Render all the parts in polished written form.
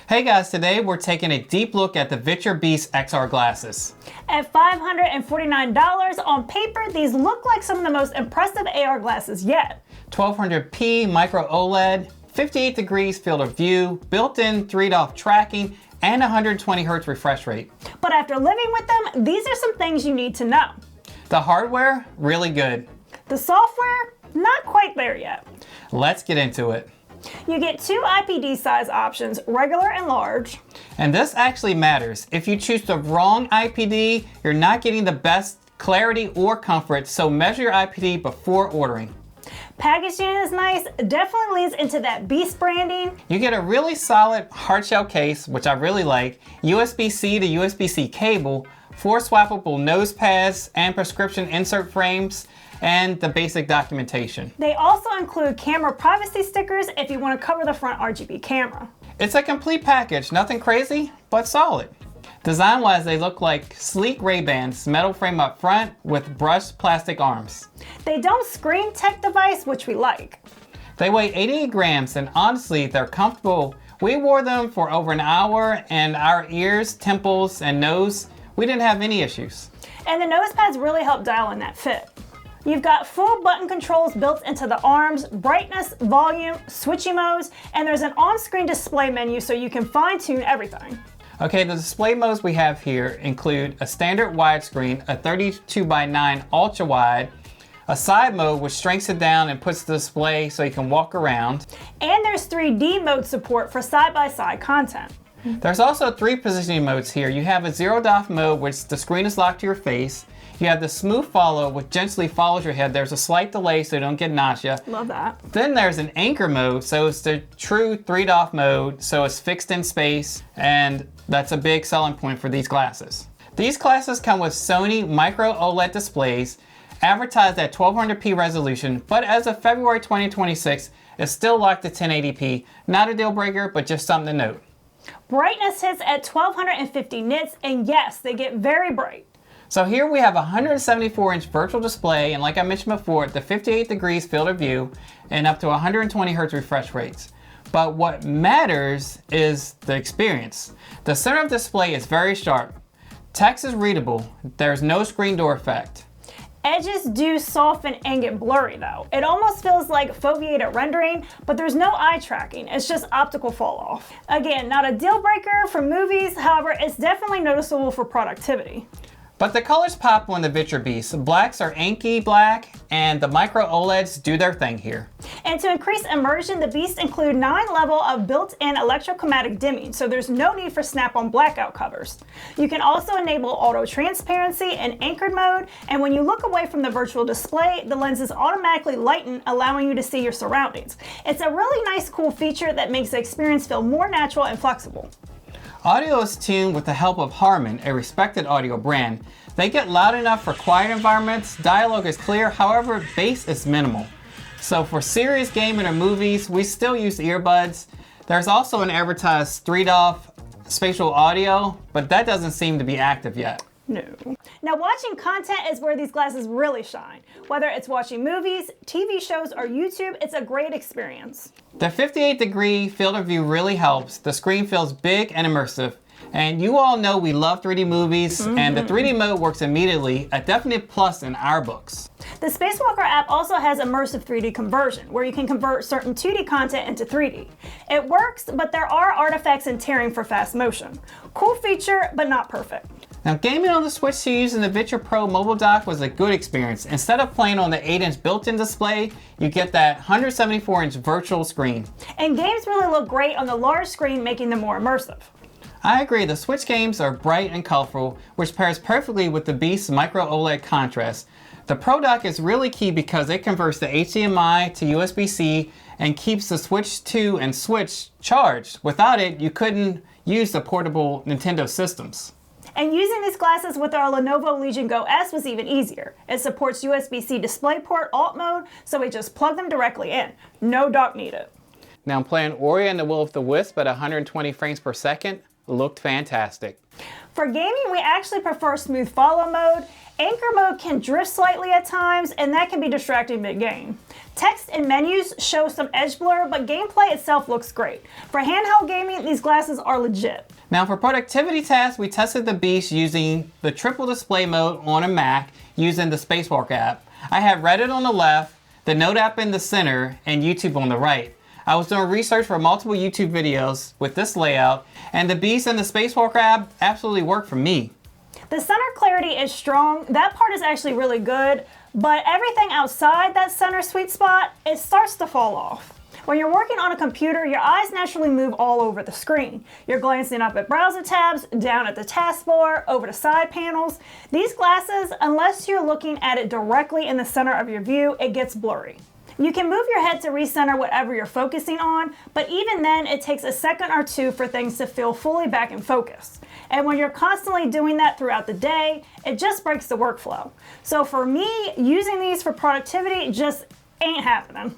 Hey guys, today we're taking a deep look at the Viture Beast XR glasses. At $549 on paper, these look like some of the most impressive AR glasses yet. 1200p micro OLED, 58 degrees field of view, built-in 3DoF tracking, and 120 Hz refresh rate. But after living with them, these are some things you need to know. The hardware, really good. The software, not quite there yet. Let's get into it. You get two IPD size options, regular and large. And this actually matters. If you choose the wrong IPD, you're not getting the best clarity or comfort, so measure your IPD before ordering. Packaging is nice, definitely leans into that Beast branding. You get a really solid hardshell case, which I really like, USB-C to USB-C cable, 4 swappable nose pads and prescription insert frames, and the basic documentation. They also include camera privacy stickers if you want to cover the front RGB camera. It's a complete package, nothing crazy, but solid. Design-wise, they look like sleek Ray-Bans, metal frame up front with brushed plastic arms. They don't scream tech device, which we like. They weigh 88 grams, and honestly, they're comfortable. We wore them for over an hour, and our ears, temples, and nose, we didn't have any issues. And the nose pads really help dial in that fit. You've got full button controls built into the arms, brightness, volume, switchy modes, and there's an on-screen display menu so you can fine-tune everything. Okay, the display modes we have here include a standard widescreen, a 32:9 ultra wide, a side mode which shrinks it down and puts the display so you can walk around. And there's 3D mode support for side-by-side content. There's also 3 positioning modes here. You have a 0 DoF mode, which the screen is locked to your face. You have the smooth follow, which gently follows your head. There's a slight delay so you don't get nausea. Love that. Then there's an anchor mode, so it's the true 3 DoF mode, so it's fixed in space, and that's a big selling point for these glasses. These glasses come with Sony micro OLED displays, advertised at 1200p resolution, but as of February 2026, it's still locked to 1080p. Not a deal breaker, but just something to note. Brightness hits at 1250 nits, and yes, they get very bright. So here we have a 174-inch virtual display, and like I mentioned before, the 58 degrees field of view and up to 120 Hz refresh rates. But what matters is the experience. The center of the display is very sharp. Text is readable. There's no screen door effect. Edges do soften and get blurry though. It almost feels like foveated rendering, but there's no eye tracking. It's just optical fall off. Again, not a deal breaker for movies, however, it's definitely noticeable for productivity. But the colors pop on the Viture Beast. Blacks are inky black, and the micro OLEDs do their thing here. And to increase immersion, the Beasts include 9 levels of built-in electrochromatic dimming, so there's no need for snap-on blackout covers. You can also enable auto transparency and anchored mode, and when you look away from the virtual display, the lenses automatically lighten, allowing you to see your surroundings. It's a really nice, cool feature that makes the experience feel more natural and flexible. Audio is tuned with the help of Harman, a respected audio brand. They get loud enough for quiet environments, dialogue is clear, however, bass is minimal. So for serious gaming or movies, we still use earbuds. There's also an advertised 3DoF spatial audio, but that doesn't seem to be active yet. No. Now watching content is where these glasses really shine. Whether it's watching movies, TV shows, or YouTube, it's a great experience. The 58 degree field of view really helps. The screen feels big and immersive. And you all know we love 3D movies, and the 3D mode works immediately, a definite plus in our books. The Spacewalker app also has immersive 3D conversion, where you can convert certain 2D content into 3D. It works, but there are artifacts and tearing for fast motion. Cool feature, but not perfect. Now, gaming on the Switch to use in the Viture Pro mobile dock was a good experience. Instead of playing on the 8-inch built-in display, you get that 174-inch virtual screen. And games really look great on the large screen, making them more immersive. I agree, the Switch games are bright and colorful, which pairs perfectly with the Beast's micro OLED contrast. The Pro Dock is really key because it converts the HDMI to USB-C and keeps the Switch 2 and Switch charged. Without it, you couldn't use the portable Nintendo systems. And using these glasses with our Lenovo Legion Go S was even easier. It supports USB-C DisplayPort alt mode, so we just plug them directly in. No dock needed. Now I'm playing Ori and the Will of the Wisp at 120 frames per second. looked fantastic. For gaming, we actually prefer smooth follow mode. Anchor mode can drift slightly at times, and that can be distracting mid-game. Text and menus show some edge blur, but gameplay itself looks great. For handheld gaming, these glasses are legit. Now for productivity tasks, we tested the Beast using the triple display mode on a Mac using the Spacewalk app. I had Reddit on the left, the Note app in the center, and YouTube on the right. I was doing research for multiple YouTube videos with this layout, and the Beast and the Spacewalk app absolutely worked for me. The center clarity is strong. That part is actually really good, but everything outside that center sweet spot, it starts to fall off. When you're working on a computer, your eyes naturally move all over the screen. You're glancing up at browser tabs, down at the taskbar, over to side panels. These glasses, unless you're looking at it directly in the center of your view, it gets blurry. You can move your head to recenter whatever you're focusing on, but even then it takes a second or two for things to feel fully back in focus. And when you're constantly doing that throughout the day, it just breaks the workflow. So for me, using these for productivity just ain't happening.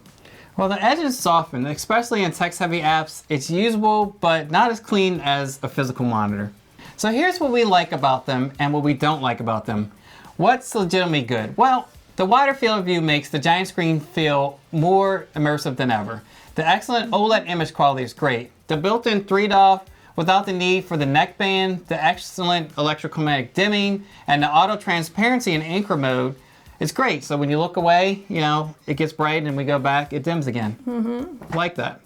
Well, the edges soften, especially in text-heavy apps. It's usable, but not as clean as a physical monitor. So here's what we like about them and what we don't like about them. What's legitimately good? Well, the wider field of view makes the giant screen feel more immersive than ever. The excellent OLED image quality is great. The built-in 3DoF without the need for the neckband, the excellent electromagnetic dimming, and the auto transparency in anchor mode is great. So when you look away, you know, it gets bright and we go back, it dims again. Like that.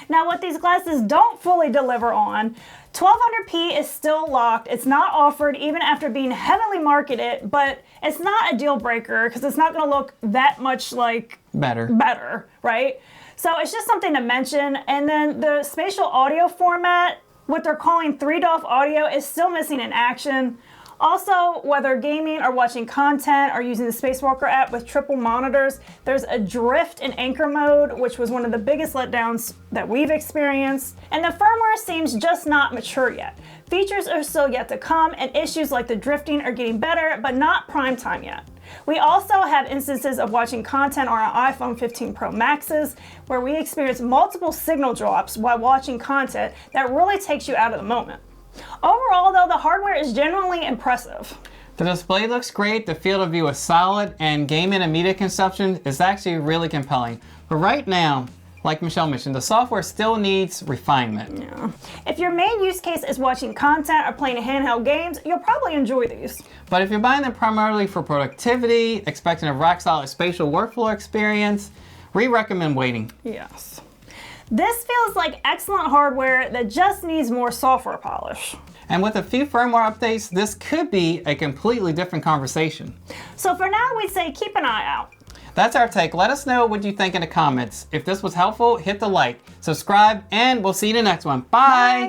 Now what these glasses don't fully deliver on, 1200p is still locked. It's not offered even after being heavily marketed, but it's not a deal breaker because it's not going to look that much like better, right? So it's just something to mention. And then the spatial audio format, what they're calling 3DoF audio, is still missing in action. Also, whether gaming or watching content or using the Spacewalker app with triple monitors, there's a drift in anchor mode, which was one of the biggest letdowns that we've experienced. And the firmware seems just not mature yet. Features are still yet to come, and issues like the drifting are getting better, but not prime time yet. We also have instances of watching content on our iPhone 15 Pro Maxes, where we experience multiple signal drops while watching content that really takes you out of the moment. Overall, though, the hardware is genuinely impressive. The display looks great, the field of view is solid, and gaming and media consumption is actually really compelling. But right now, like Michelle mentioned, the software still needs refinement. Yeah. If your main use case is watching content or playing handheld games, you'll probably enjoy these. But if you're buying them primarily for productivity, expecting a rock-solid spatial workflow experience, we recommend waiting. Yes. This feels like excellent hardware that just needs more software polish. And with a few firmware updates, this could be a completely different conversation. So for now, we'd say keep an eye out. That's our take. Let us know what you think in the comments. If this was helpful, hit the like, subscribe, and we'll see you in the next one. Bye.